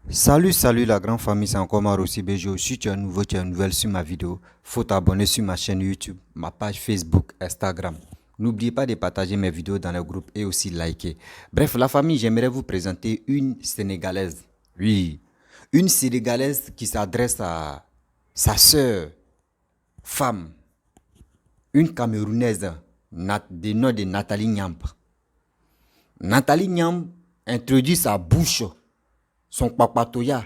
Salut la grande famille, c'est encore Marossi Bejo. Si tu es nouveau, tu es nouvelle sur ma vidéo, faut t'abonner sur ma chaîne YouTube, ma page Facebook, Instagram. N'oubliez pas de partager mes vidéos dans le groupe et aussi liker. Bref, la famille, j'aimerais vous présenter une Sénégalaise. Oui, une Sénégalaise qui s'adresse à sa sœur, femme, une Camerounaise, du nom de Nathalie Nyamp. Nathalie Nyamp introduit sa bouche, son papatoya,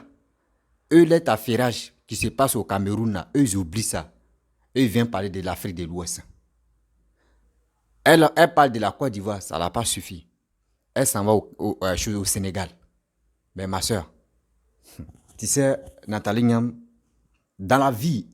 eux, les affairages qui se passent au Cameroun, là, eux, ils oublient ça. Eux, ils viennent parler de l'Afrique de l'Ouest. Elle parle de la Côte d'Ivoire, ça n'a pas suffi. Elle s'en va au Sénégal. Mais ma soeur, tu sais, Nathalie Nyam, dans la vie,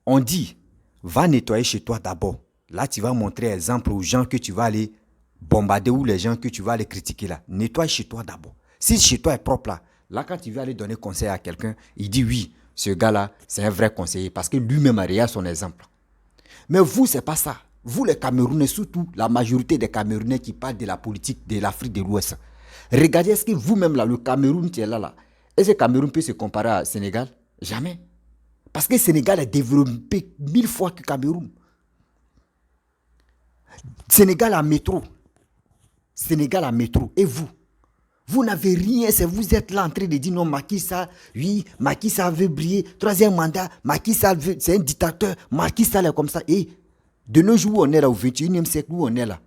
on dit, va nettoyer chez toi d'abord. Là, tu vas montrer exemple aux gens que tu vas aller bombarder ou les gens que tu vas aller critiquer là. Nettoie chez toi d'abord. Si chez toi est propre là, quand tu vas aller donner conseil à quelqu'un, il dit oui, ce gars-là, c'est un vrai conseiller parce que lui-même a réalisé son exemple. Mais vous, c'est pas ça. Vous, les Camerounais, surtout la majorité des Camerounais qui parlent de la politique de l'Afrique de l'Ouest, regardez, est-ce que vous-même, là, le Cameroun qui est là, est-ce que le Cameroun peut se comparer au Sénégal? Jamais. Parce que le Sénégal est développé 1000 fois que le Cameroun. Sénégal a métro. Sénégal a métro. Et vous n'avez rien, c'est vous êtes là en train de dire non, Macky Sall, oui, Macky Sall veut briller, troisième mandat, Macky Sall c'est un dictateur, Macky Sall est comme ça. Et de nos jours, on est là au 21e siècle, où on est là.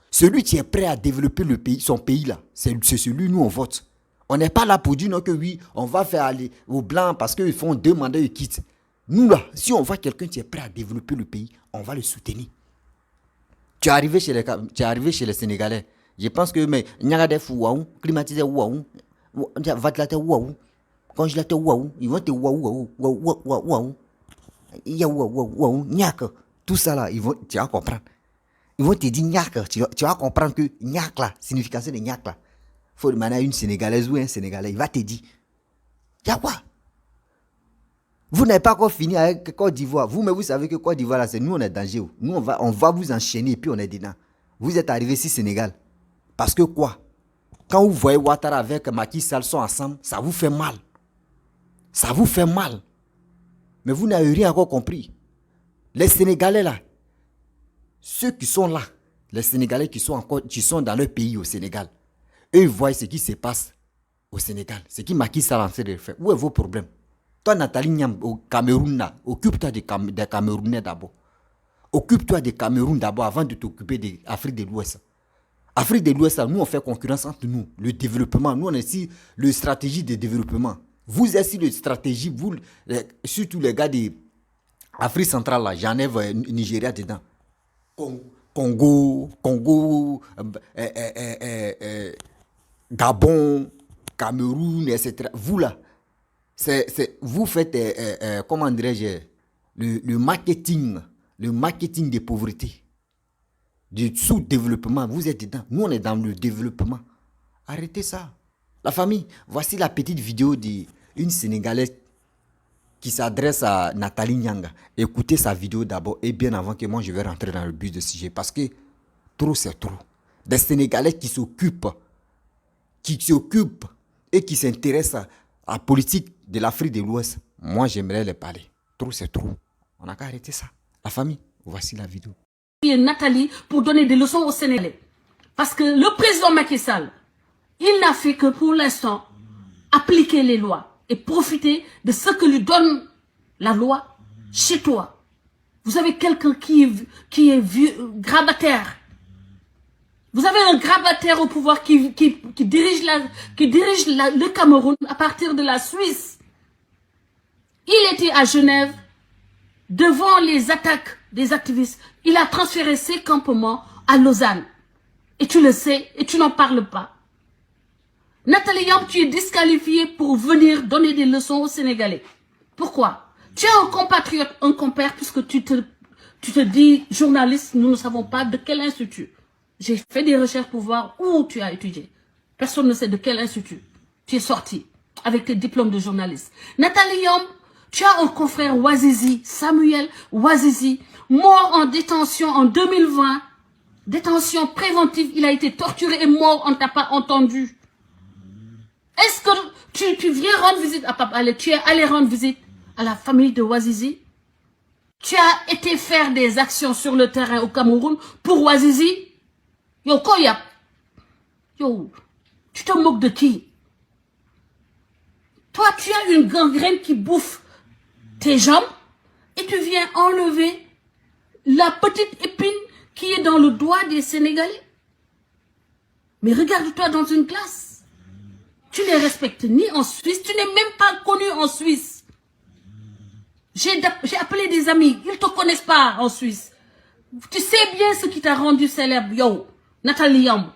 Celui qui est prêt à développer le pays, son pays là, c'est celui nous on vote. On n'est pas là pour dire non que oui, on va faire aller aux blancs parce qu'ils font 2 mandats, ils quittent. Nous là, si on voit quelqu'un qui est prêt à développer le pays, on va le soutenir. Tu es arrivé chez les Sénégalais. Je pense que mais Nyagade Fouaou, climatisé Ouaou, ventilateur Ouaou, congélateur Ouaou, ils vont te Ouaou, il y a Ouaou, Nyak. Tout ça là, tu vas comprendre. Ils vont te dire Nyak, tu vas comprendre que Nyak là, signification de Nyak là. Faut demander à une Sénégalaise ou un Sénégalais, il va te dire, y'a quoi? Vous n'avez pas encore fini avec Côte d'Ivoire. Vous, mais vous savez que Côte d'Ivoire là, c'est nous, on est dangereux. Nous, on va vous enchaîner et puis on est dedans. Vous êtes arrivé ici Sénégal. Parce que quoi? Quand vous voyez Ouattara avec Macky Sall sont ensemble, ça vous fait mal. Ça vous fait mal. Mais vous n'avez rien encore compris. Les Sénégalais là, ceux qui sont là, les Sénégalais qui sont dans leur pays au Sénégal, eux ils voient ce qui se passe au Sénégal. Ce qui Macky Sall en train de faire. Où est vos problèmes? Toi Nathalie Nyam, au Cameroun là, occupe-toi des Camerounais d'abord. Occupe-toi des Cameroun d'abord avant de t'occuper de l'Afrique de l'Ouest. Afrique de l'Ouest, nous, on fait concurrence entre nous. Le développement, nous, on est ici, le stratégie de développement. Vous êtes ici, le stratégie, vous, surtout les gars de Afrique centrale, là, Genève, Nigeria dedans. Congo, Gabon, Cameroun, etc. Vous, là, vous faites, comment dirais-je, le marketing de pauvreté. Du sous-développement, vous êtes dedans. Nous, on est dans le développement. Arrêtez ça. La famille, voici la petite vidéo d'une Sénégalaise qui s'adresse à Nathalie Nyanga. Écoutez sa vidéo d'abord et bien avant que moi je vais rentrer dans le but de sujet. Parce que trop, c'est trop. Des Sénégalais qui s'occupent et qui s'intéressent à la politique de l'Afrique de l'Ouest. Moi, j'aimerais les parler. Trop, c'est trop. On n'a qu'à arrêter ça. La famille, voici la vidéo. Nathalie pour donner des leçons aux Sénégalais. Parce que le président Macky Sall, il n'a fait que pour l'instant appliquer les lois et profiter de ce que lui donne la loi chez toi. Vous avez quelqu'un qui est grabataire. Vous avez un grabataire au pouvoir qui dirige le Cameroun à partir de la Suisse. Il était à Genève devant les attaques des activistes. Il a transféré ses campements à Lausanne. Et tu le sais, et tu n'en parles pas. Nathalie Nyamp, tu es disqualifiée pour venir donner des leçons aux Sénégalais. Pourquoi? Tu es un compatriote, un compère, puisque tu te dis journaliste, nous ne savons pas de quel institut. J'ai fait des recherches pour voir où tu as étudié. Personne ne sait de quel institut tu es sorti avec tes diplômes de journaliste. Nathalie Nyamp, tu as un confrère Ouazizi, Samuel Ouazizi, mort en détention en 2020. Détention préventive, il a été torturé et mort, on ne t'a pas entendu. Est-ce que Tu viens rendre visite à Papa Alé. Tu es allé rendre visite à la famille de Ouazizi. Tu as été faire des actions sur le terrain au Cameroun pour Ouazizi. Yo, Koya. Yo, tu te moques de qui? Toi, tu as une gangrène qui bouffe tes jambes et tu viens enlever la petite épine qui est dans le doigt des Sénégalais. Mais regarde-toi dans une classe. Tu ne les respectes ni en Suisse, tu n'es même pas connu en Suisse. J'ai appelé des amis, ils ne te connaissent pas en Suisse. Tu sais bien ce qui t'a rendu célèbre, yo, Nathalie Yamb.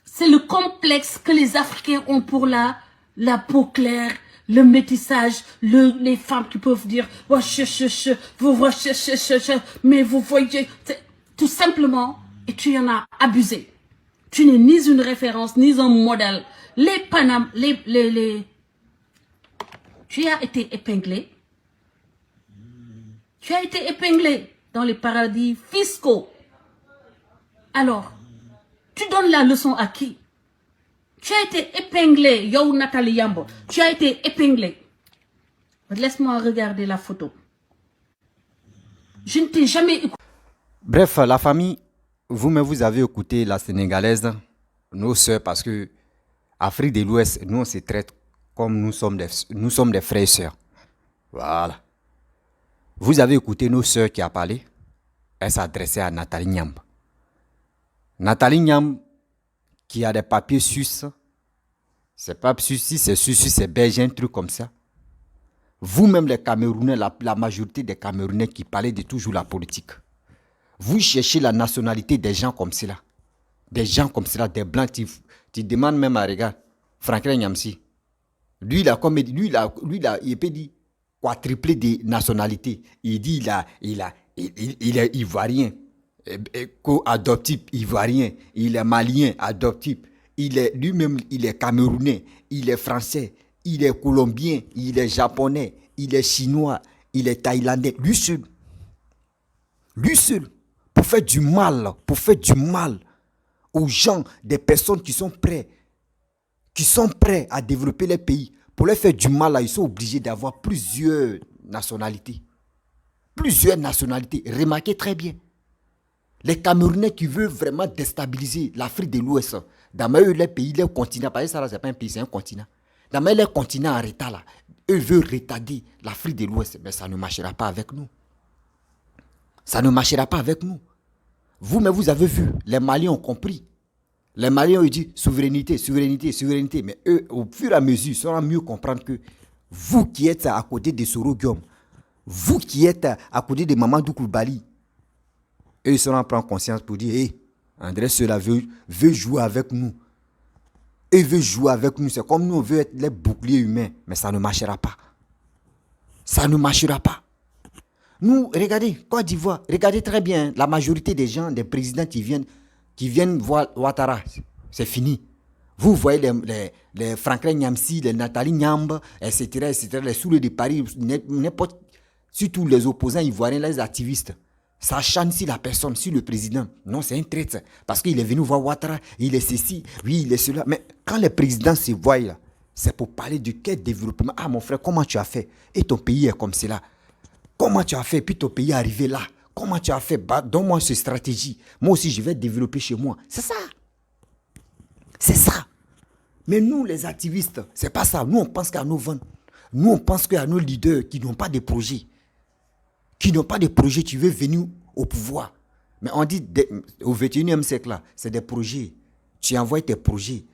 C'est le complexe que les Africains ont pour la peau claire, le métissage, les femmes qui peuvent dire, oh, mais vous voyez, tout simplement, et tu en as abusé. Tu n'es ni une référence, ni un modèle. Les Panam, tu as été épinglé. Tu as été épinglé dans les paradis fiscaux. Alors, tu donnes la leçon à qui? Tu as été épinglé, yo Nathalie Yamb. Tu as été épinglé. Laisse-moi regarder la photo. Je ne t'ai jamais écouté. Bref, la famille, vous-même, vous avez écouté la Sénégalaise, nos sœurs, parce que Afrique de l'Ouest, nous, on se traite comme nous sommes des frères et sœurs. Voilà. Vous avez écouté nos sœurs qui a parlé. Elle s'adressait à Nathalie Yamb. Nathalie Yamb, qui a des papiers suisses, c'est pas suisse, si c'est suisse, c'est belge, un truc comme ça. Vous-même, les Camerounais, la majorité des Camerounais qui parlaient de toujours la politique, vous cherchez la nationalité des gens comme cela. Des gens comme cela, des blancs. Tu demandes même à regarder Franklin Nyamsi. Lui, il peut dire quadruplé de nationalité. Il dit il est ivoirien, adoptif, ivoirien. Il est malien, adoptif. Lui-même, il est camerounais, il est français, il est colombien, il est japonais, il est chinois, il est thaïlandais. Lui seul, pour faire du mal aux gens, des personnes qui sont prêts à développer les pays. Pour leur faire du mal, ils sont obligés d'avoir plusieurs nationalités. Remarquez très bien. Les Camerounais qui veulent vraiment déstabiliser l'Afrique de l'Ouest, dans les pays, les continents, parce que ça, c'est pas un pays, c'est un continent. Dans les continents en retard, là, eux veulent retarder l'Afrique de l'Ouest, mais ça ne marchera pas avec nous. Vous-même, vous avez vu, les Maliens ont compris. Les Maliens ont dit souveraineté. Mais eux, au fur et à mesure, ils sauront mieux comprendre que vous qui êtes à côté de Soro Guillaume, vous qui êtes à côté de Mamadou Koulibaly, eux, ils sauront prendre conscience pour dire, hey, André cela veut jouer avec nous. Il veut jouer avec nous. C'est comme nous, on veut être les boucliers humains. Mais ça ne marchera pas. Nous, regardez, Côte d'Ivoire, regardez très bien, la majorité des gens, des présidents qui viennent voir Ouattara, c'est fini. Vous voyez les Franklin Nyamsi, les Nathalie Yamb, etc., les Soulés de Paris, n'importe, surtout les opposants ivoiriens, les activistes. Ça chante sur la personne, sur le président. Non, c'est un traître. Parce qu'il est venu voir Ouattara, il est ceci, oui, il est cela. Mais quand les présidents se voient là, c'est pour parler de quel développement. Ah, mon frère, comment tu as fait? Et ton pays est comme cela. Comment tu as fait? Puis ton pays est arrivé là. Comment tu as fait? Bah, donne-moi cette stratégie. Moi aussi, je vais développer chez moi. C'est ça. Mais nous, les activistes, c'est pas ça. Nous, on pense qu'à nos ventes. Nous, on pense qu'à nos leaders qui n'ont pas de projet. Tu veux venir au pouvoir. Mais on dit, au 21e siècle, là, c'est des projets. Tu envoies tes projets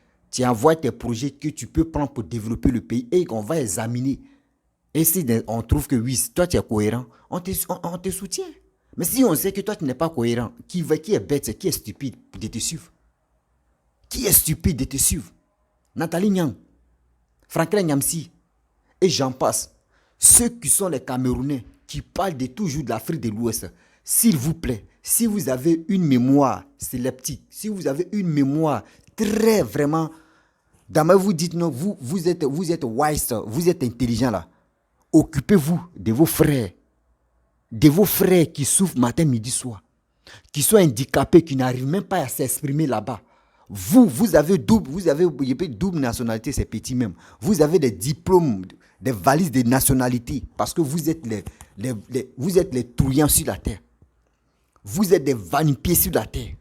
que tu peux prendre pour développer le pays et qu'on va examiner. Et si on trouve que oui, toi tu es cohérent, on te soutient. Mais si on sait que toi tu n'es pas cohérent, qui est bête, qui est stupide de te suivre? Nathalie Nyang, Franklin Nyamsi, et j'en passe. Ceux qui sont les Camerounais, qui parlent toujours de l'Afrique de l'Ouest, s'il vous plaît, si vous avez une mémoire sceptique, si vous avez une mémoire très vraiment, d'abord vous dites non, vous êtes wise, vous êtes intelligent là. Occupez-vous de vos frères qui souffrent matin, midi, soir, qui sont handicapés, qui n'arrivent même pas à s'exprimer là-bas. Vous avez double nationalité, c'est petit même. Vous avez des diplômes, des valises de nationalité, parce que vous êtes vous êtes les truands sur la terre. Vous êtes des vanne-pieds sur la terre.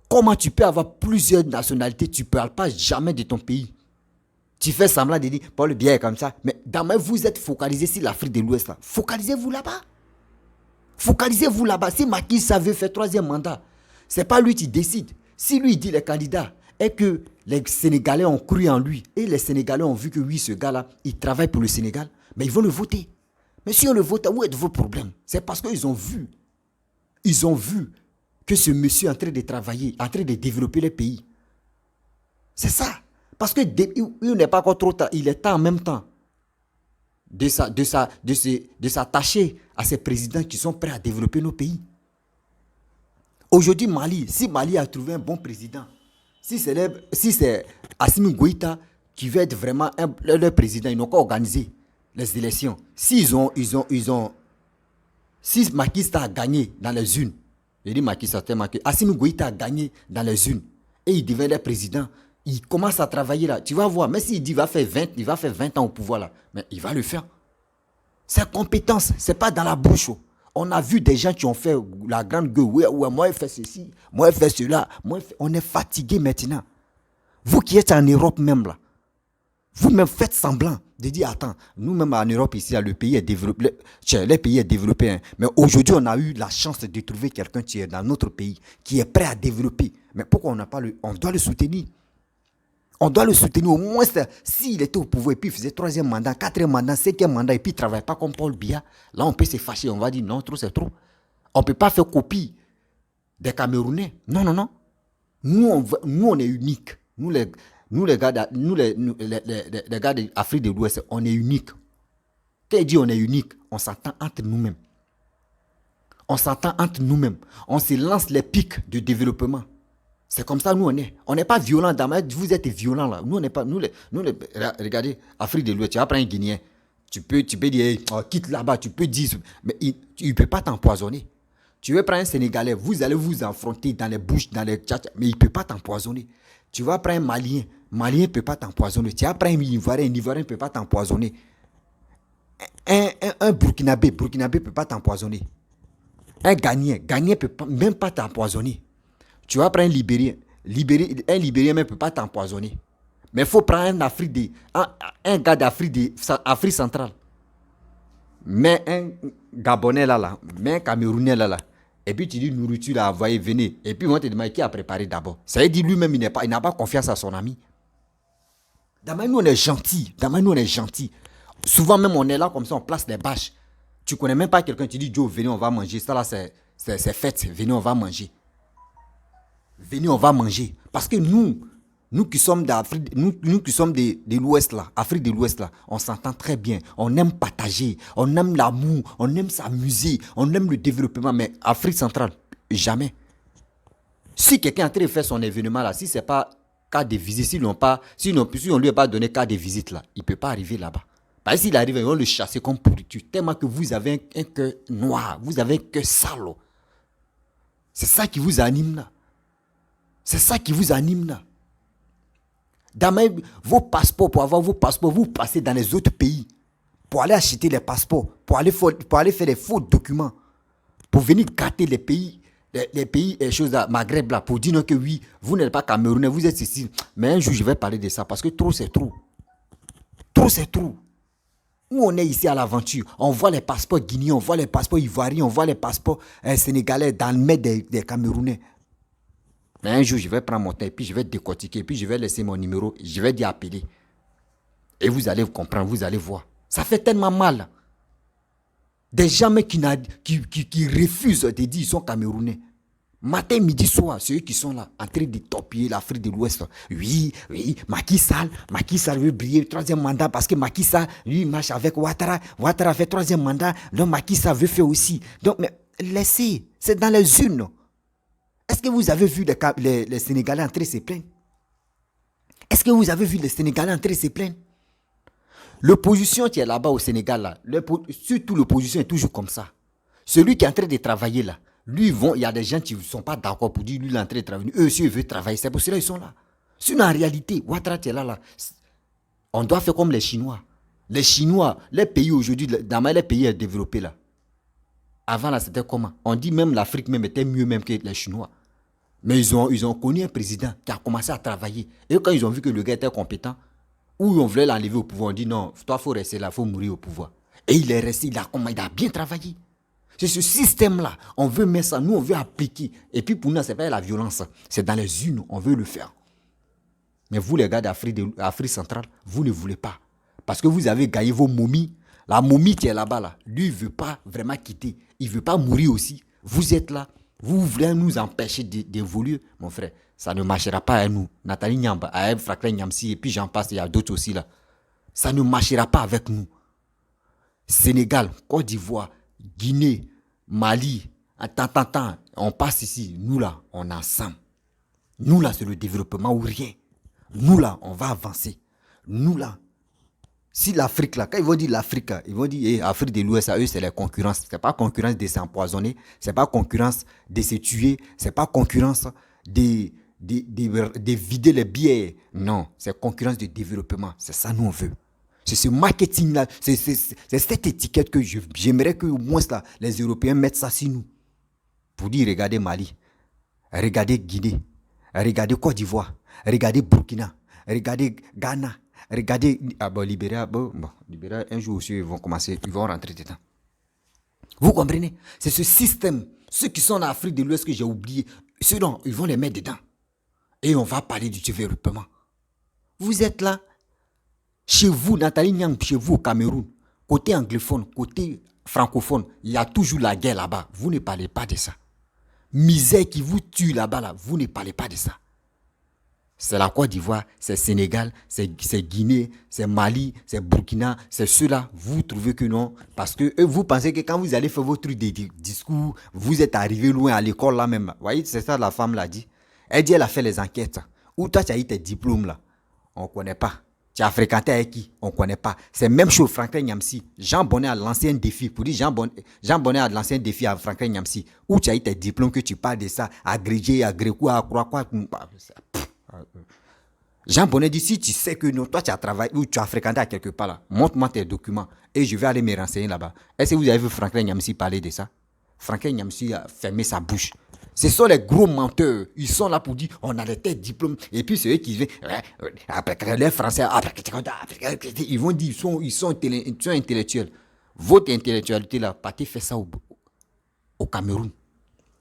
Comment tu peux avoir plusieurs nationalités? Tu ne parles pas jamais de ton pays. Tu fais semblant de dire, Paul Biya est comme ça. Mais vous êtes focalisé sur l'Afrique de l'Ouest. Focalisez-vous là-bas. Focalisez-vous là-bas. Si Macky Sall veut faire 3e mandat, ce n'est pas lui qui décide. Si lui dit les candidats et que les Sénégalais ont cru en lui et les Sénégalais ont vu que oui, ce gars-là, il travaille pour le Sénégal, mais ils vont le voter. Mais si on le vote, où est vos problèmes? C'est parce qu'ils ont vu. Ils ont vu que ce monsieur est en train de travailler, en train de développer le pays. C'est ça. Parce que il n'est pas encore trop tard. Il est temps en même temps de s'attacher à ces présidents qui sont prêts à développer nos pays. Aujourd'hui, Mali, si Mali a trouvé un bon président, si c'est Assimi Goïta qui veut être vraiment leur président, ils n'ont qu'à organiser les élections. Si Macky Sall a gagné dans les unes, je dis Macky Sall, Assimi Goïta a gagné dans les unes et il devient leur président, il commence à travailler là. Tu vas voir, même s'il dit il va faire 20 ans au pouvoir là, mais il va le faire. C'est compétence, c'est pas dans la bouche. On a vu des gens qui ont fait la grande gueule. Ouais, moi, je fais ceci, moi, je fais cela. On est fatigué maintenant. Vous qui êtes en Europe même là, vous-même faites semblant de dire, attends, nous-mêmes en Europe ici, le pays est développé. Le pays est développé. Hein. Mais aujourd'hui, on a eu la chance de trouver quelqu'un qui est dans notre pays, qui est prêt à développer. Mais pourquoi on n'a pas on doit le soutenir. On doit le soutenir au moins s'il était au pouvoir et puis il faisait 3e mandat, 4e mandat, 5e mandat et puis il ne travaille pas comme Paul Biya. Là, on peut se fâcher. On va dire non, trop c'est trop. On ne peut pas faire copie des Camerounais. Non, non, non. Nous, on est uniques. Nous, les gars d'Afrique de l'Ouest, on est uniques. Quand il dit on est unique, on s'entend entre nous-mêmes. On s'entend entre nous-mêmes. On se lance les pics de développement. C'est comme ça, nous, on est. On n'est pas violent. Vous êtes violents, là. Nous, on n'est pas... regardez, Afrique de l'Ouest, tu vas prendre un Guinéen. Tu peux dire, hey, quitte là-bas, tu peux dire... Mais il ne peut pas t'empoisonner. Tu veux prendre un Sénégalais, vous allez vous affronter dans les bouches, dans les tchatchs, mais il ne peut pas t'empoisonner. Tu vas prendre un Malien ne peut pas t'empoisonner. Tu vas prendre un Ivoirien ne peut pas t'empoisonner. Un Burkinabé ne peut pas t'empoisonner. Un Ghanéen ne peut même pas t'empoisonner. Tu vas prendre un Libérien ne peut pas t'empoisonner. Mais il faut prendre un gars d'Afrique centrale. Mais un Gabonais là, mais un Camerounais là. Et puis tu dis nourriture à envoyer, venez. Et puis on va te demander qui a préparé d'abord. Ça veut dire lui-même, il n'a pas confiance à son ami. D'abord, nous on est gentils. Souvent même on est là comme ça, on place des bâches. Tu connais même pas quelqu'un, tu dis Joe, venez, on va manger. Ça là, c'est fête, venez, on va manger. Venez, on va manger. Parce que nous qui sommes d'Afrique, nous qui sommes de l'Ouest là, Afrique de l'Ouest là, on s'entend très bien. On aime partager, on aime l'amour, on aime s'amuser, on aime le développement. Mais Afrique centrale, jamais. Si quelqu'un est en train de faire son événement là, si c'est pas cas de visite, si on lui a pas donné cas de visite là, il ne peut pas arriver là-bas. Parce que s'il arrive, ils vont le chasser comme pourriture. Tellement que vous avez un cœur noir, vous avez un cœur sale. C'est ça qui vous anime là. C'est ça qui vous anime là. Vos passeports, pour avoir vos passeports, vous passez dans les autres pays. Pour aller acheter les passeports, pour aller faire des faux documents. Pour venir gâter les pays, choses à Maghreb là, pour dire non que oui, vous n'êtes pas Camerounais, vous êtes ici. Mais un jour, je vais parler de ça parce que trop, c'est trop. Trop, c'est trop. Nous, on est ici à l'aventure. On voit les passeports guinéens, on voit les passeports ivoiriens, on voit les passeports sénégalais dans le maître des Camerounais. Mais un jour, je vais prendre mon temps et puis je vais décortiquer, puis je vais laisser mon numéro, je vais dire appeler. Et vous allez comprendre, vous allez voir. Ça fait tellement mal. Des gens qui refusent de dire qu'ils sont Camerounais. Matin, midi, soir, ceux qui sont là, en train de torpiller l'Afrique de l'Ouest. Oui, Macky Sall veut briller le 3e mandat parce que Macky Sall, lui, marche avec Ouattara. Ouattara fait 3e mandat, donc Macky Sall veut faire aussi. Donc, mais laissez, c'est dans les urnes. Est-ce que vous avez vu les Sénégalais entrer se plaindre? Est-ce que vous avez vu les Sénégalais entrer se plaindre? L'opposition qui est là-bas au Sénégal, là, surtout l'opposition est toujours comme ça. Celui qui est en train de travailler là, Lui, il y a des gens qui ne sont pas d'accord pour dire lui, l'entrée de travail. Eux aussi, ils veulent travailler. C'est pour cela qu'ils sont là. Sinon, en réalité, Ouattara, tu es là. On doit faire comme les Chinois. Les Chinois, les pays aujourd'hui, dans les pays développés là. Avant, là, c'était comment? On dit même l'Afrique même était mieux même que les Chinois. Mais ils ont connu un président qui a commencé à travailler. Et quand ils ont vu que le gars était compétent, ou on voulait l'enlever au pouvoir, on dit non, toi, il faut rester là, il faut mourir au pouvoir. Et il est resté, il a bien travaillé. C'est ce système-là. On veut mettre ça, nous, on veut appliquer. Et puis pour nous, ce n'est pas la violence. C'est dans les urnes, on veut le faire. Mais vous, les gars d'Afrique centrale, vous ne voulez pas. Parce que vous avez gagné vos momies. La momie qui est là-bas, là, lui, il ne veut pas vraiment quitter. Il ne veut pas mourir aussi. Vous êtes là. Vous voulez nous empêcher d'évoluer, mon frère. Ça ne marchera pas à nous. Nathalie Nyamba, Aeb Franklin Nyamsi, et puis j'en passe, il y a d'autres aussi là. Ça ne marchera pas avec nous. Sénégal, Côte d'Ivoire, Guinée, Mali, tant, on passe ici. Nous là, on est ensemble. Nous là, c'est le développement ou rien. Nous là, on va avancer. Nous là, si l'Afrique là, quand ils vont dire l'Afrique, ils vont dire Afrique de l'Ouest, à eux, c'est la concurrence. C'est pas concurrence de s'empoisonner, c'est pas concurrence de se tuer, c'est pas concurrence de vider les billets. Non, c'est concurrence de développement. C'est ça nous on veut. C'est ce marketing-là, c'est cette étiquette que j'aimerais que au moins là, les Européens mettent ça sur nous. Pour dire, regardez Mali, regardez Guinée, regardez Côte d'Ivoire, regardez Burkina, regardez Ghana, regardez Libéria, Libéria, un jour aussi, ils vont rentrer dedans. Vous comprenez? C'est ce système, ceux qui sont en Afrique de l'Ouest que j'ai oublié, ceux-là, ils vont les mettre dedans. Et on va parler du développement. Vous êtes là, chez vous, Nathalie Nyang, chez vous au Cameroun, côté anglophone, côté francophone, il y a toujours la guerre là-bas. Vous ne parlez pas de ça. Misère qui vous tue là-bas, là, vous ne parlez pas de ça. C'est la Côte d'Ivoire, c'est Sénégal, c'est Guinée, c'est Mali, c'est Burkina, c'est ceux-là. Vous trouvez que non. Parce que vous pensez que quand vous allez faire votre discours, vous êtes arrivé loin à l'école là même. Vous voyez, c'est ça la femme l'a dit. Elle dit, elle a fait les enquêtes. Où toi, tu as eu tes diplômes là. On ne connaît pas. Tu as fréquenté avec qui? On ne connaît pas. C'est même chose Franklin Nyamsi. Jean Bonnet a lancé un défi. Pour dire Jean Bonnet a lancé un défi à Franklin Nyamsi. Où tu as eu tes diplômes que tu parles de ça. Agrégé, agréco, à quoi. Jean Bonnet dit, si tu sais que non, toi tu as travaillé ou tu as fréquenté à quelque part là, montre-moi tes documents et je vais aller me renseigner là-bas. Est-ce que vous avez vu Franklin Nyamsi parler de ça? Franklin Nyamsi a fermé sa bouche. Ce sont les gros menteurs. Ils sont là pour dire on a les têtes diplômes. Et puis c'est eux qui viennent. Les Français, ils vont dire ils sont intellectuels. Votre intellectualité là, partez faire ça au Cameroun.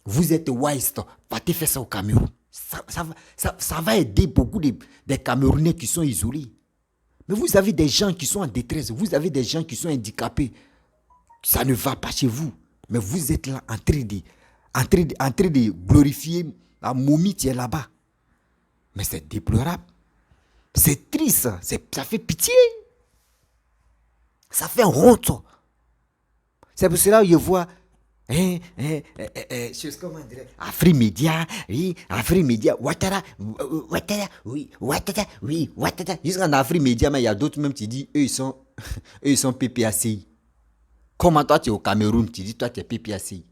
Vous êtes wise, partez faire ça au Cameroun. Ça va aider beaucoup des Camerounais qui sont isolés. Mais vous avez des gens qui sont en détresse. Vous avez des gens qui sont handicapés. Ça ne va pas chez vous. Mais vous êtes là en train de glorifier la momie qui est là-bas. Mais c'est déplorable. C'est triste. Ça fait pitié. Ça fait honte. C'est pour cela que je vois comment dire, Afrique Média, oui, Afrique Média, Ouattara, oui, Ouattara. Jusqu'en Afrique Média, mais il y a d'autres même qui disent, eux ils sont PPACI. Comment toi tu es au Cameroun, tu dis toi tu es PPACI.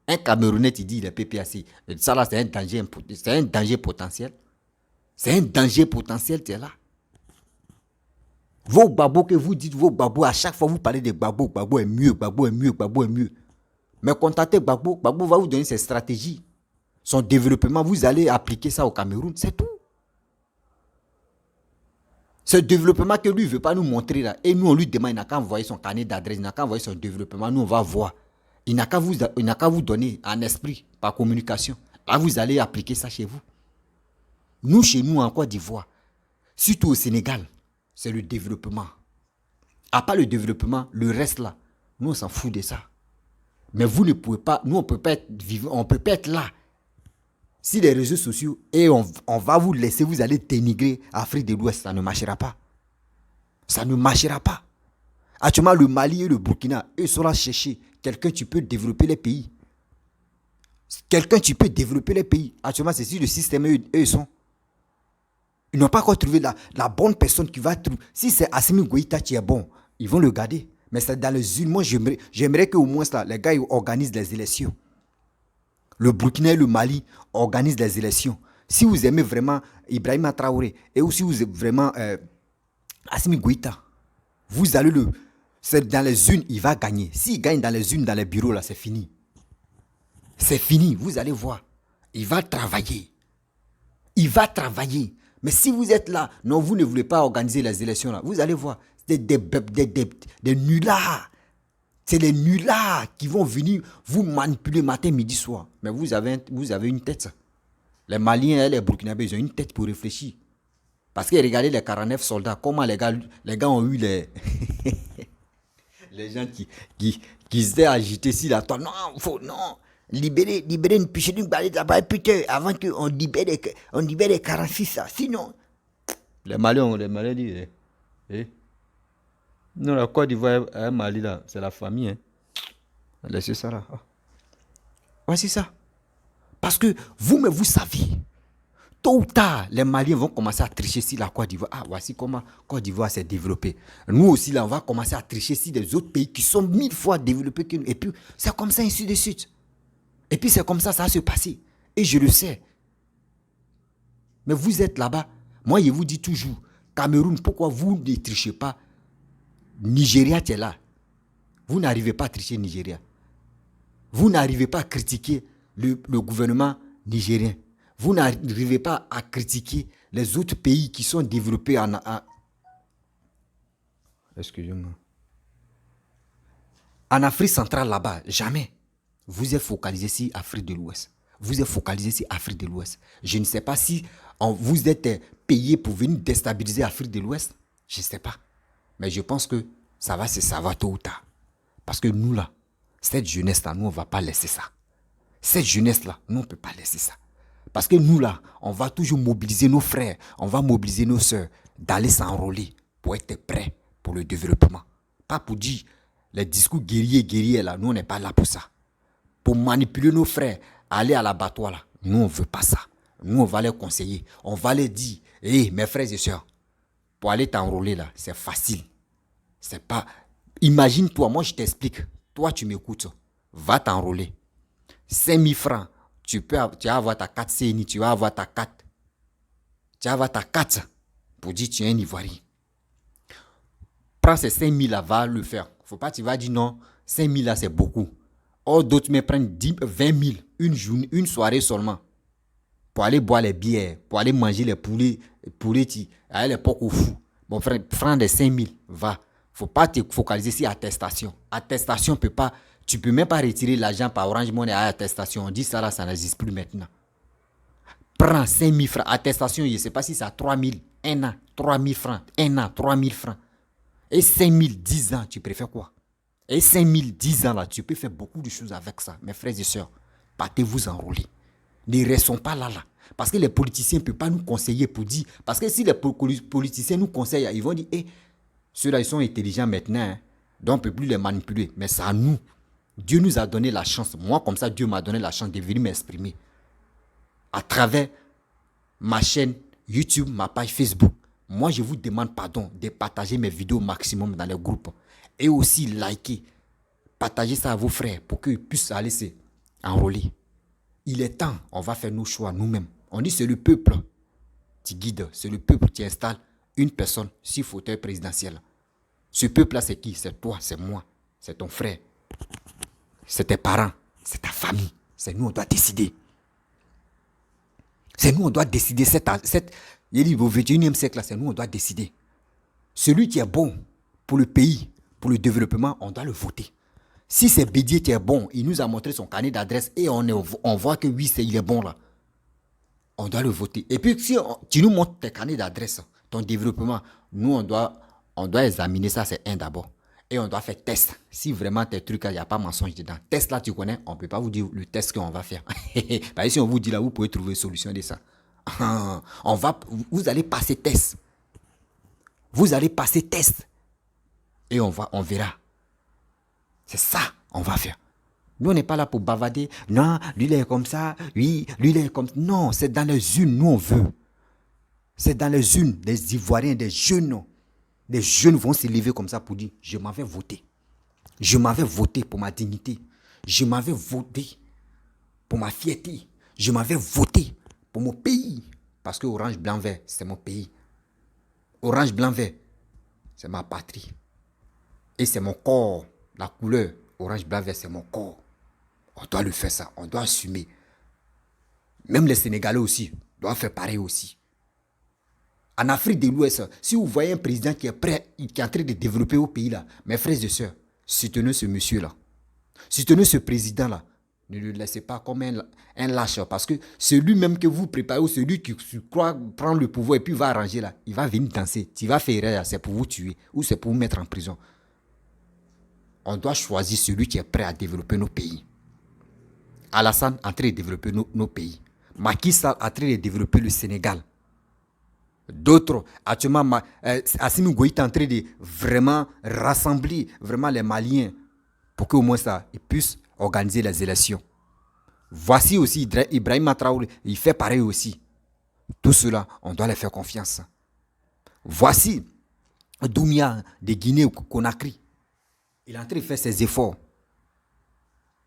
Un Camerounais tu dis il est PPACI. Ça là c'est un danger potentiel. C'est un danger potentiel, tu es là. Vos babos que vous dites, vos babos, à chaque fois vous parlez de babos, babos est mieux, babos est mieux, babos est mieux. Mais contactez Gbagbo, Gbagbo va vous donner ses stratégies. Son développement, vous allez appliquer ça au Cameroun, c'est tout. Ce développement que lui ne veut pas nous montrer là, et nous on lui demande, il n'a qu'à envoyer son carnet d'adresse, il n'a qu'à envoyer son développement, nous on va voir. Il n'a qu'à vous donner en esprit, par communication. Là vous allez appliquer ça chez vous. Nous, chez nous en Côte d'Ivoire, surtout au Sénégal, c'est le développement. À part le développement, le reste là, nous on s'en fout de ça. Mais vous ne pouvez pas, nous on peut pas être vivant, on peut pas être là. Si les réseaux sociaux, et on va vous laisser, vous allez dénigrer Afrique de l'Ouest, ça ne marchera pas. Ça ne marchera pas. Actuellement, le Mali et le Burkina, eux sont là chercher quelqu'un qui peut développer les pays. Quelqu'un qui peut développer les pays. Actuellement, c'est sur le système, eux sont. Ils n'ont pas encore trouvé la bonne personne qui va trouver. Si c'est Assimi Goïta qui est bon, ils vont le garder. Mais c'est dans les unes. Moi, j'aimerais qu'au moins là, les gars ils organisent les élections. Le Burkina et le Mali organisent des élections. Si vous aimez vraiment Ibrahima Traoré et aussi vous aimez vraiment Assimi Goïta, vous allez c'est dans les unes, il va gagner. S'il gagne dans les unes, dans les bureaux, là, c'est fini. C'est fini, vous allez voir. Il va travailler. Il va travailler. Mais si vous êtes là, non, vous ne voulez pas organiser les élections là, vous allez voir, des nullards. C'est les nullards qui vont venir vous manipuler matin, midi, soir. Mais vous avez une tête. Les Maliens et les Burkinabés, ils ont une tête pour réfléchir. Parce que regardez les 49 soldats, comment les gars ont eu les... les gens qui étaient agités ici, là. Non, non. Libérer une piche d'une balade là-bas, putain, avant qu'on libère les 46, là. Sinon... Les Maliens disent... Non, la Côte d'Ivoire et Mali, là, c'est la famille. Hein. Laissez ça là. Ouais, c'est ça. Parce que vous savez, tôt ou tard, les Maliens vont commencer à tricher sur la Côte d'Ivoire. Ah, voici comment la Côte d'Ivoire s'est développée. Nous aussi, là, on va commencer à tricher sur des autres pays qui sont 1000 fois développés que nous. Et puis, c'est comme ça, ainsi de suite. Et puis, c'est comme ça va se passer. Et je le sais. Mais vous êtes là-bas. Moi, je vous dis toujours, Cameroun, pourquoi vous ne trichez pas? Nigeria, tu es là. Vous n'arrivez pas à tricher Nigeria. Vous n'arrivez pas à critiquer le gouvernement nigérien. Vous n'arrivez pas à critiquer les autres pays qui sont développés en... Excusez-moi. En Afrique centrale, là-bas, jamais. Vous êtes focalisé sur l'Afrique de l'Ouest. Vous êtes focalisé sur l'Afrique de l'Ouest. Je ne sais pas si vous êtes payé pour venir déstabiliser l'Afrique de l'Ouest. Je ne sais pas. Mais je pense que ça va tôt ou tard. Parce que nous, là, cette jeunesse-là, nous, on ne va pas laisser ça. Cette jeunesse-là, nous, on ne peut pas laisser ça. Parce que nous, là, on va toujours mobiliser nos frères, on va mobiliser nos sœurs, d'aller s'enrôler pour être prêts pour le développement. Pas pour dire les discours guerriers, là, nous, on n'est pas là pour ça. Pour manipuler nos frères, aller à l'abattoir, là, nous, on ne veut pas ça. Nous, on va les conseiller. On va les dire, hé, mes frères et sœurs, pour aller t'enrôler, là, c'est facile. C'est pas... Imagine-toi, moi, je t'explique. Toi, tu m'écoutes. Va t'enrôler. 5 000 francs. Tu vas avoir ta carte CNI, tu vas avoir ta carte. Tu vas avoir ta carte pour dire que tu es un Ivoirien. Prends ces 5 000 là, va le faire. Faut pas, tu vas dire non, 5 000 là, c'est beaucoup. Or, d'autres me prennent 20 000, une soirée seulement. Pour aller boire les bières, pour aller manger les poulets, aller les porcs au fou. Bon, frère, prends des 5 000, va. Faut pas te focaliser sur attestation. Attestation peut pas... Tu peux même pas retirer l'argent par Orange Money à attestation. On dit ça là, ça n'existe plus maintenant. Prends 5 000 francs. Attestation, je ne sais pas si c'est à 3 000. Un an, 3 000 francs. Un an, 3 000 francs. Et 5 000, 10 ans, tu préfères quoi? Et 5 000, 10 ans là, tu peux faire beaucoup de choses avec ça. Mes frères et sœurs, partez-vous enrôler. Ne restons pas là. Parce que les politiciens ne peuvent pas nous conseiller pour dire... Parce que si les politiciens nous conseillent, ils vont dire, ceux-là, ils sont intelligents maintenant. Hein, donc, on ne peut plus les manipuler. Mais c'est à nous. Dieu nous a donné la chance. Moi, comme ça, Dieu m'a donné la chance de venir m'exprimer. À travers ma chaîne YouTube, ma page Facebook. Moi, je vous demande pardon de partager mes vidéos au maximum dans les groupes. Et aussi liker. Partagez ça à vos frères pour qu'ils puissent aller s'enrôler. Il est temps, on va faire nos choix nous-mêmes. On dit c'est le peuple qui guide. C'est le peuple qui installe une personne sur fauteuil présidentiel. Ce peuple-là, c'est qui? C'est toi, c'est moi, c'est ton frère. C'est tes parents, c'est ta famille. C'est nous, on doit décider. C'est nous, on doit décider. Il dit, au 21e siècle, c'est nous, on doit décider. Celui qui est bon pour le pays, pour le développement, on doit le voter. Si c'est Bédier qui est bon, il nous a montré son carnet d'adresse et on voit que oui, il est bon là. On doit le voter. Et puis, si tu nous montres tes carnets d'adresse, ton développement, nous, on doit examiner ça, c'est un d'abord. Et on doit faire test. Si vraiment tes trucs, il n'y a pas mensonge dedans. Test là, tu connais, on ne peut pas vous dire le test qu'on va faire. Parce que si on vous dit là, vous pouvez trouver une solution de ça. Vous allez passer test. Vous allez passer test. Et on verra. C'est ça, on va faire. Nous, on n'est pas là pour bavader. Non, lui, il est comme ça. Oui, lui, il est comme ça. Non, c'est dans les unes, nous, on veut. C'est dans les unes, des Ivoiriens, des jeunes, non. Les jeunes vont se lever comme ça pour dire, je m'avais voté. Je m'avais voté pour ma dignité. Je m'avais voté pour ma fierté. Je m'en vais voter pour mon pays. Parce que orange, blanc, vert, c'est mon pays. Orange, blanc, vert, c'est ma patrie. Et c'est mon corps. La couleur orange, blanc, vert, c'est mon corps. On doit le faire ça. On doit assumer. Même les Sénégalais aussi doivent faire pareil aussi. En Afrique de l'Ouest, si vous voyez un président qui est prêt, qui est en train de développer au pays là, mes frères et sœurs, soutenez ce monsieur-là. Soutenez ce président-là. Ne le laissez pas comme un lâche. Parce que celui-même que vous préparez, ou celui qui croit prendre le pouvoir et puis va arranger là, il va venir danser. Tu vas faire erreur, c'est pour vous tuer ou c'est pour vous mettre en prison. On doit choisir celui qui est prêt à développer nos pays. Alassane en train de développer nos pays. Macky Sall en train de développer le Sénégal. D'autres, actuellement, Assimi Goïta en train de vraiment rassembler vraiment les Maliens pour qu'au moins ça, ils puissent organiser les élections. Voici aussi Ibrahima Traoré, il fait pareil aussi. Tout cela, on doit les faire confiance. Voici Doumbia de Guinée-Conakry. Il est en train de faire ses efforts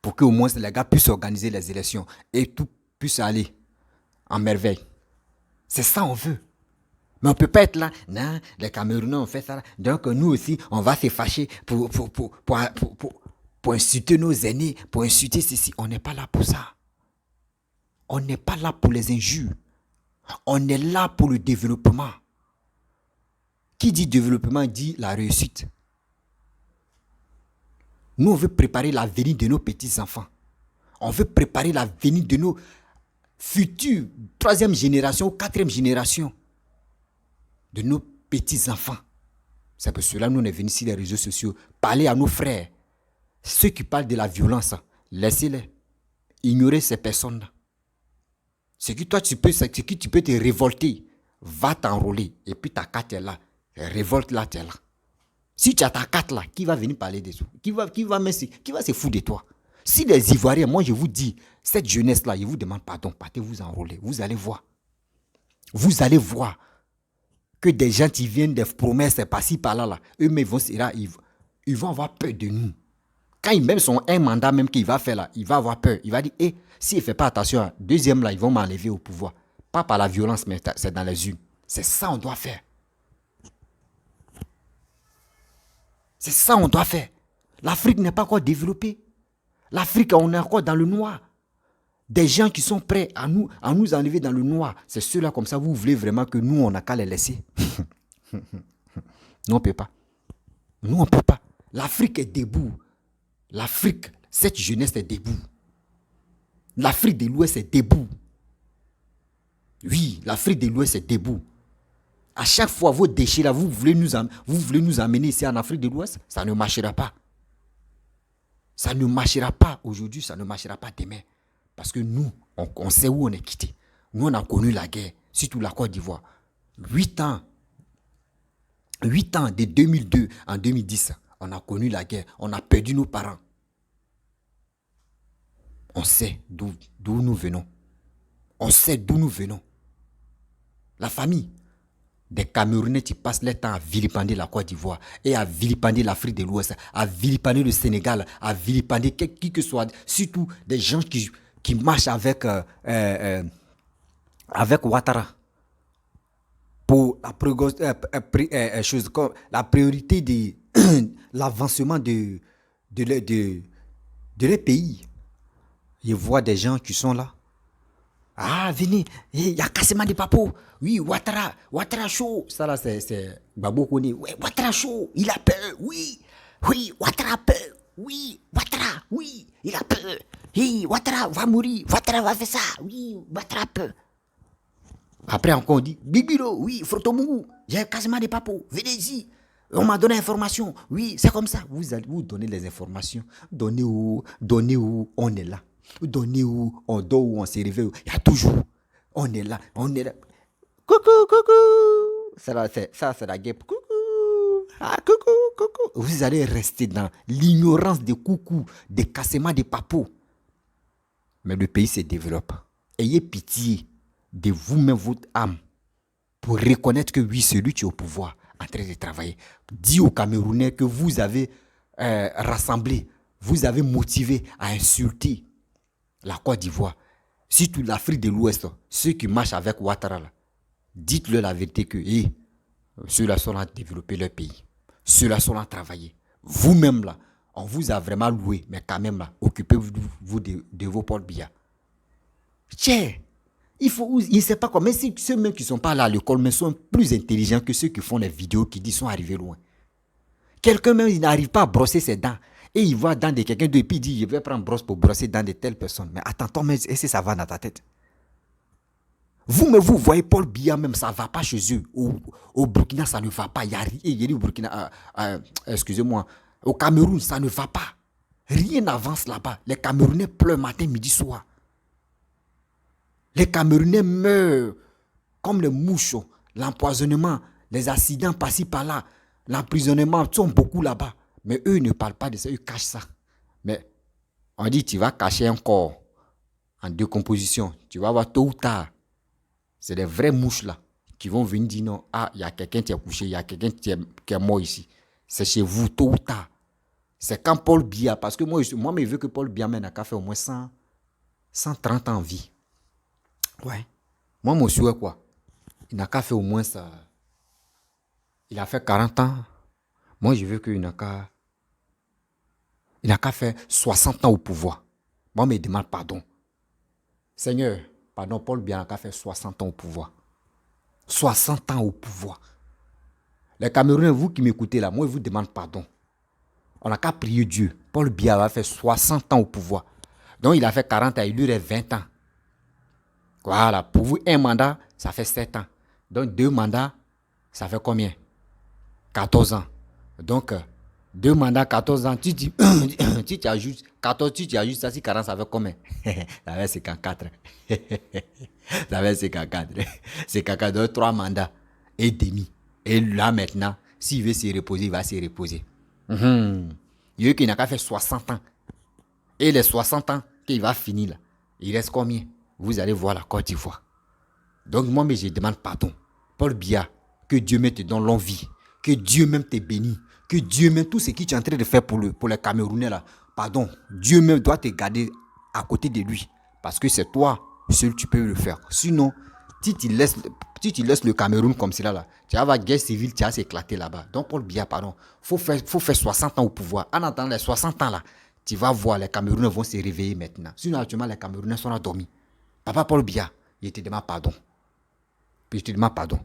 pour qu'au moins les gars puissent organiser les élections et tout puisse aller en merveille. C'est ça qu'on veut. Mais on ne peut pas être là. Non, les Camerounais ont fait ça. Donc nous aussi, on va se fâcher pour insulter nos aînés, pour insulter ceci. On n'est pas là pour ça. On n'est pas là pour les injures. On est là pour le développement. Qui dit développement dit la réussite. Nous, on veut préparer l'avenir de nos petits-enfants. On veut préparer l'avenir de nos futures 3e génération, 4e génération. De nos petits-enfants. C'est pour cela que nous, on est venus sur les réseaux sociaux parler à nos frères. Ceux qui parlent de la violence, laissez-les. Ignorez ces personnes-là. Ce que toi, tu peux te révolter, va t'enrôler. Et puis ta carte est là. Révolte là, tu es là. Si tu as ta carte là, qui va venir parler de ça? Qui va se foutre de toi? Si les Ivoiriens, moi je vous dis, cette jeunesse-là, ils vous demandent pardon, partez vous enrôler. Vous allez voir. Vous allez voir que des gens qui viennent des promesses par-ci, par-là, eux-mêmes ils vont avoir peur de nous. Quand ils même sont un mandat même qu'il va faire là, il va avoir peur. Il va dire, s'il ne fait pas attention, deuxième là, ils vont m'enlever au pouvoir. Pas par la violence, mais c'est dans les urnes. C'est ça qu'on doit faire. C'est ça qu'on doit faire. L'Afrique n'est pas encore développée. L'Afrique, on est encore dans le noir. Des gens qui sont prêts à nous enlever dans le noir. C'est ceux-là comme ça, vous voulez vraiment que nous, on n'a qu'à les laisser. Nous, on ne peut pas. Nous, on ne peut pas. L'Afrique est debout. L'Afrique, cette jeunesse est debout. L'Afrique de l'Ouest est debout. Oui, l'Afrique de l'Ouest est debout. À chaque fois, vos déchets là, vous voulez nous amener ici en Afrique de l'Ouest, ça ne marchera pas. Ça ne marchera pas aujourd'hui, ça ne marchera pas demain. Parce que nous, on sait où on est quitté. Nous, on a connu la guerre, surtout la Côte d'Ivoire. 8 ans de 2002 en 2010, on a connu la guerre. On a perdu nos parents. On sait d'où nous venons. On sait d'où nous venons. La famille des Camerounais qui passent leur temps à vilipender la Côte d'Ivoire et à vilipender l'Afrique de l'Ouest, à vilipender le Sénégal, à vilipender qui que soit, surtout des gens qui marchent avec Ouattara pour la priorité de l'avancement de leur pays. Je vois des gens qui sont là. Ah, venez, il y a Kassema de Papo. Oui, Ouattara chaud. Ça là, c'est Babo Kone. Oui, Ouattara chaud. Il a peur. Oui, Ouattara a peur. Oui, Ouattara, oui, il a peur. Oui, Ouattara va mourir. Ouattara va faire ça. Oui, Ouattara a peur. Après encore on dit, Bibiro, oui, Frotomou, j'ai Kassema de Papo. Venez ici. On m'a donné l'information. Oui, c'est comme ça. Vous allez vous donner les informations. Donnez où on est là. Donnez où on dort, où on se réveille. Il y a toujours. On est là. Coucou. Ça c'est la guerre. Coucou. Ah, coucou. Vous allez rester dans l'ignorance des coucous, des cassements des papos. Mais le pays se développe. Ayez pitié de vous-même, votre âme, pour reconnaître que oui, celui qui est au pouvoir, en train de travailler. Dis aux Camerounais que vous avez rassemblé, vous avez motivé à insulter la Côte d'Ivoire, surtout l'Afrique de l'Ouest, ceux qui marchent avec Ouattara, là, dites-leur la vérité que ceux-là sont là développer leur pays. Ceux-là sont là travailler. Vous-même, là, on vous a vraiment loué, mais quand même, là, occupez-vous de vos Paul Biya. Tiens, il ne sait pas quoi. Mais ceux-mêmes qui ne sont pas là à l'école, mais sont plus intelligents que ceux qui font les vidéos qui disent sont arrivés loin. Quelqu'un même, il n'arrive pas à brosser ses dents. Et il voit dans de quelqu'un d'autre, puis il dit, je vais prendre brosse pour brosser dans de telles personnes. Mais attends, mais est-ce que ça va dans ta tête? Vous voyez Paul Biya même, ça ne va pas chez eux. Au Burkina, ça ne va pas. Il y a au Burkina, excusez-moi, au Cameroun, ça ne va pas. Rien n'avance là-bas. Les Camerounais pleurent matin, midi, soir. Les Camerounais meurent comme les mouches. L'empoisonnement, les accidents par-ci par-là, l'emprisonnement, sont beaucoup là-bas. Mais eux ne parlent pas de ça, eux cachent ça. Mais on dit, tu vas cacher un corps en décomposition. Tu vas voir tôt ou tard. C'est des vraies mouches là qui vont venir dire non, il y a quelqu'un qui est couché, il y a quelqu'un qui est mort ici. C'est chez vous tôt ou tard. C'est quand Paul Biya, parce que moi je veux que Paul Biya n'a qu'à faire au moins 130 ans en vie. Ouais. Moi, mon souhait, quoi. Il n'a qu'à faire au moins ça. Il a fait 40 ans. Moi, je veux qu'il n'a qu'à faire 60 ans au pouvoir. Moi, je me demande pardon. Seigneur, pardon, Paul Biya n'a qu'à faire 60 ans au pouvoir. 60 ans au pouvoir. Les Camerounais, vous qui m'écoutez là, moi, je vous demande pardon. On n'a qu'à prier Dieu. Paul Biya va faire 60 ans au pouvoir. Donc, il a fait 40 ans, il lui reste 20 ans. Voilà, pour vous, un mandat, ça fait 7 ans. Donc, 2 mandats, ça fait combien? 14 ans. Donc, 2 mandats, 14 ans, tu ajoutes 14, tu ajoutes ça, si 40, ça fait combien? Ça fait 54. Ça fait 54. C'est 54, donc 3 mandats et demi. Et là, maintenant, s'il veut se reposer, il va se reposer. Il veut qu'il n'a qu'à faire 60 ans. Et les 60 ans qu'il va finir là, il reste combien? Vous allez voir la Côte d'Ivoire. Donc moi, je demande pardon. Paul Biya, que Dieu même te donne longue vie. Que Dieu même te bénisse. Que Dieu même, tout ce que tu es en train de faire pour les Camerounais là, pardon, Dieu même doit te garder à côté de lui. Parce que c'est toi seul tu peux le faire. Sinon, si tu laisses le Cameroun comme cela là, tu vas avoir guerre civile, tu vas s'éclater là-bas. Donc Paul Biya, pardon, faut faire 60 ans au pouvoir. En attendant les 60 ans là, tu vas voir, les Camerounais vont se réveiller maintenant. Sinon, actuellement, les Camerounais sont endormis. Papa Paul Biya, je te demande pardon. Puis je te demande pardon.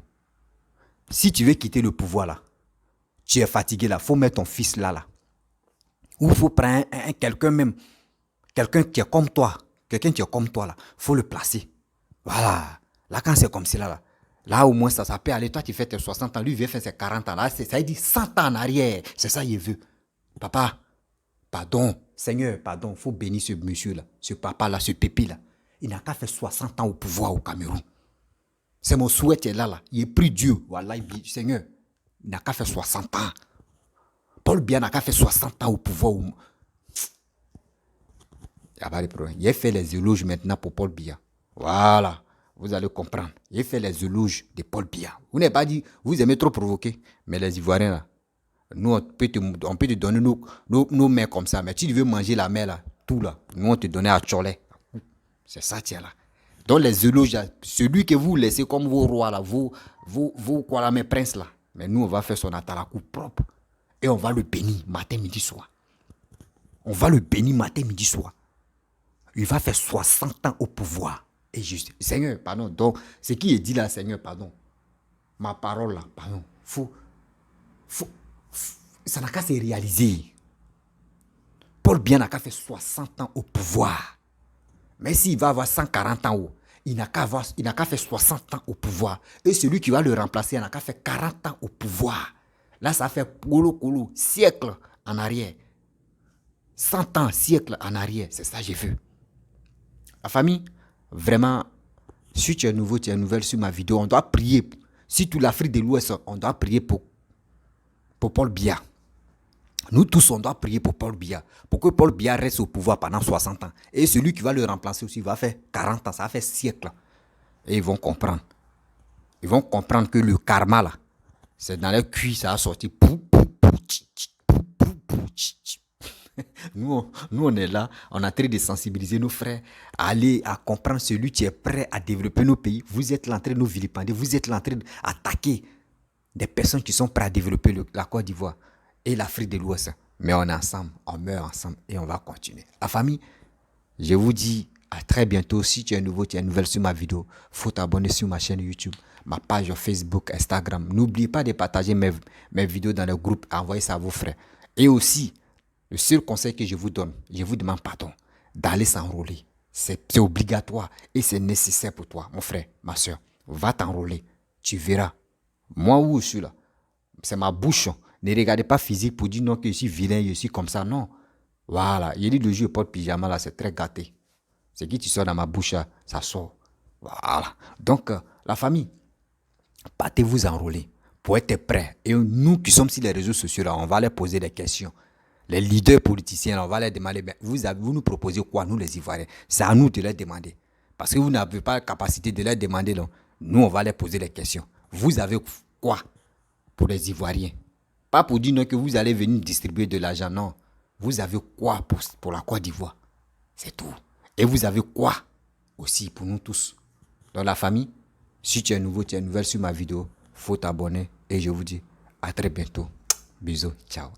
Si tu veux quitter le pouvoir là, tu es fatigué là, il faut mettre ton fils là. Ou il faut prendre quelqu'un qui est comme toi. Quelqu'un qui est comme toi là, il faut le placer. Voilà. Là, quand c'est comme cela là au moins ça peut aller. Toi, tu fais tes 60 ans, lui, il vient faire ses 40 ans. Là, ça veut dire 100 ans en arrière. C'est ça qu'il veut. Papa, pardon. Seigneur, pardon. Il faut bénir ce monsieur là, ce papa là, ce pépi là. Il n'a qu'à faire 60 ans au pouvoir au Cameroun. C'est mon souhait, il est là. Il est pris Dieu. Voilà, Seigneur, il n'a qu'à faire 60 ans. Paul Biya n'a qu'à faire 60 ans au pouvoir. Il n'y a pas de problème. Il a fait les éloges maintenant pour Paul Biya. Voilà, vous allez comprendre. Il a fait les éloges de Paul Biya. Vous n'avez pas dit, vous aimez trop provoquer, mais les Ivoiriens là, nous on peut te donner nos mains comme ça, mais tu veux manger la main là, tout là, nous on te donne à Tcholé. C'est ça, tiens là. Donc les éloges, celui que vous laissez comme vos rois là, vous quoi là, mes princes là, mais nous on va faire son atalakou propre et on va le bénir matin, midi, soir. On va le bénir matin, midi, soir. Il va faire 60 ans au pouvoir. Et juste, Seigneur, pardon. Donc, ce qui est dit là, Seigneur, pardon. Ma parole là, pardon. Ça n'a qu'à se réaliser. Paul Biya n'a qu'à faire 60 ans au pouvoir. Mais s'il va avoir 140 ans, il n'a qu'à faire 60 ans au pouvoir. Et celui qui va le remplacer, il n'a qu'à faire 40 ans au pouvoir. Là, ça fait siècle en arrière. 100 ans, siècle en arrière. C'est ça que j'ai vu. La famille, vraiment, si tu es nouveau, tu es nouvelle sur ma vidéo, on doit prier. Si toute l'Afrique de l'Ouest, on doit prier pour Paul Biya. Nous tous, on doit prier pour Paul Biya. Pour que Paul Biya reste au pouvoir pendant 60 ans. Et celui qui va le remplacer aussi va faire 40 ans, ça va faire siècle. Et ils vont comprendre. Ils vont comprendre que le karma, là, c'est dans les cuits, ça va sortir. Nous, on est là, on est en train de sensibiliser nos frères à aller à comprendre celui qui est prêt à développer nos pays. Vous êtes là en train de nous vilipender, vous êtes là en train d'attaquer des personnes qui sont prêtes à développer la Côte d'Ivoire et l'Afrique de l'Ouest. Mais on est ensemble, on meurt ensemble et on va continuer. La famille, je vous dis à très bientôt. Si tu es nouveau, tu es nouvelle sur ma vidéo, faut t'abonner sur ma chaîne YouTube, ma page Facebook, Instagram. N'oubliez pas de partager mes vidéos dans le groupe, envoyez ça à vos frères. Et aussi, le seul conseil que je vous donne, je vous demande pardon, d'aller s'enrôler. C'est obligatoire et c'est nécessaire pour toi, mon frère, ma soeur. Va t'enrôler, tu verras. Moi où je suis là, c'est ma bouche. Ne regardez pas physique pour dire non que je suis vilain, je suis comme ça, non. Voilà, il dit le jour où je porte pyjama là, c'est très gâté. Ce qui tu sors dans ma bouche, ça sort. Voilà. Donc, la famille, partez-vous enrôler pour être prêts. Et nous qui sommes sur les réseaux sociaux, là, on va leur poser des questions. Les leaders politiciens, là, on va leur demander, ben, vous nous proposez quoi, nous les Ivoiriens? C'est à nous de leur demander. Parce que vous n'avez pas la capacité de leur demander, là. Nous, on va leur poser des questions. Vous avez quoi pour les Ivoiriens? Pas pour dire non, que vous allez venir distribuer de l'argent, non. Vous avez quoi pour la Côte d'Ivoire? C'est tout. Et vous avez quoi aussi pour nous tous? Dans la famille, si tu es nouveau, tu es nouvelle sur ma vidéo, faut t'abonner. Et je vous dis à très bientôt. Bisous, ciao.